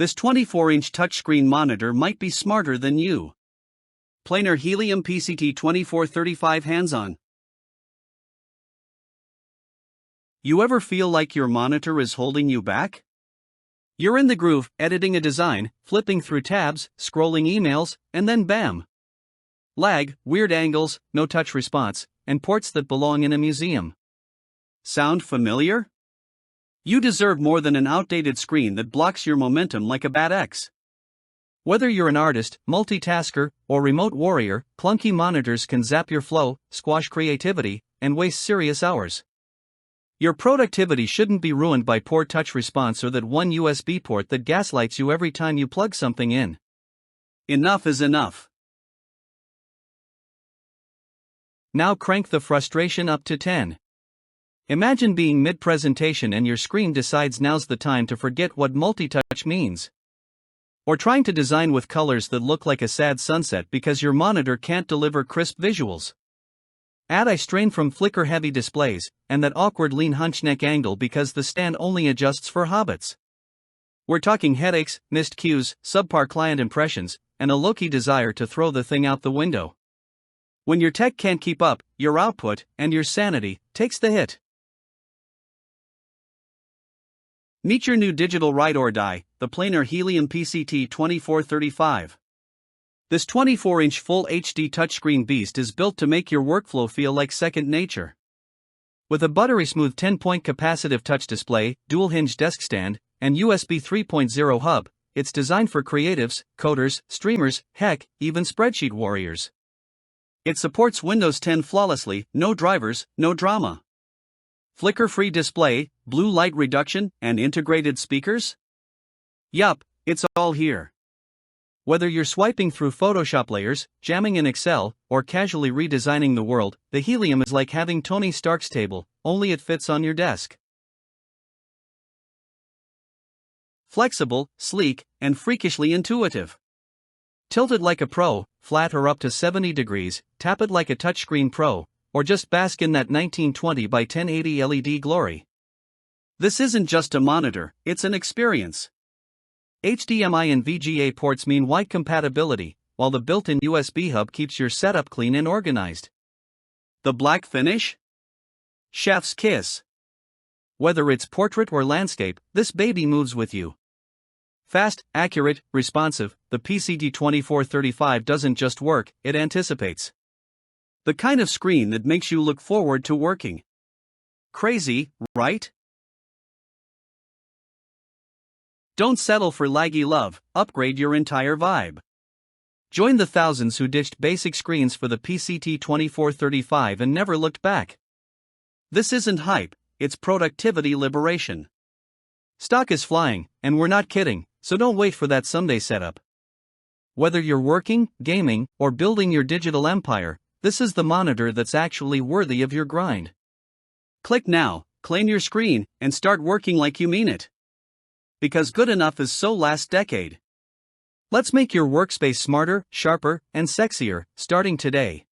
This 24-inch touchscreen monitor might be smarter than you. Planar Helium PCT2435 hands-on. You ever feel like your monitor is holding you back? You're in the groove, editing a design, flipping through tabs, scrolling emails, and then bam! Lag, weird angles, no touch response, and ports that belong in a museum. Sound familiar? You deserve more than an outdated screen that blocks your momentum like a bad ex. Whether you're an artist, multitasker, or remote warrior, clunky monitors can zap your flow, squash creativity, and waste serious hours. Your productivity shouldn't be ruined by poor touch response or that one USB port that gaslights you every time you plug something in. Enough is enough. Now crank the frustration up to 10. Imagine being mid-presentation and your screen decides now's the time to forget what multi-touch means. Or trying to design with colors that look like a sad sunset because your monitor can't deliver crisp visuals. Add eye strain from flicker-heavy displays, and that awkward lean-hunch-neck angle because the stand only adjusts for hobbits. We're talking headaches, missed cues, subpar client impressions, and a low-key desire to throw the thing out the window. When your tech can't keep up, your output, and your sanity, takes the hit. Meet your new digital ride or die, the Planar Helium PCT2435. This 24-inch Full HD touchscreen beast is built to make your workflow feel like second nature. With a buttery-smooth 10-point capacitive touch display, dual-hinge desk stand, and USB 3.0 hub, it's designed for creatives, coders, streamers, heck, even spreadsheet warriors. It supports Windows 10 flawlessly, no drivers, no drama. Flicker-free display, blue light reduction, and integrated speakers? Yup, it's all here. Whether you're swiping through Photoshop layers, jamming in Excel, or casually redesigning the world, the Helium is like having Tony Stark's table, only it fits on your desk. Flexible, sleek, and freakishly intuitive. Tilt it like a pro, flat or up to 70 degrees, tap it like a touchscreen pro, or just bask in that 1920 by 1080 LED glory. This isn't just a monitor, it's an experience. HDMI and VGA ports mean wide compatibility, while the built-in USB hub keeps your setup clean and organized. The black finish? Chef's kiss. Whether it's portrait or landscape, this baby moves with you. Fast, accurate, responsive, the PCT2435 doesn't just work, it anticipates. The kind of screen that makes you look forward to working. Crazy, right? Don't settle for laggy love, upgrade your entire vibe. Join the thousands who ditched basic screens for the PCT2435 and never looked back. This isn't hype, it's productivity liberation. Stock is flying, and we're not kidding, so don't wait for that someday setup. Whether you're working, gaming, or building your digital empire, this is the monitor that's actually worthy of your grind. Click now, claim your screen, and start working like you mean it. Because good enough is so last decade. Let's make your workspace smarter, sharper, and sexier, starting today.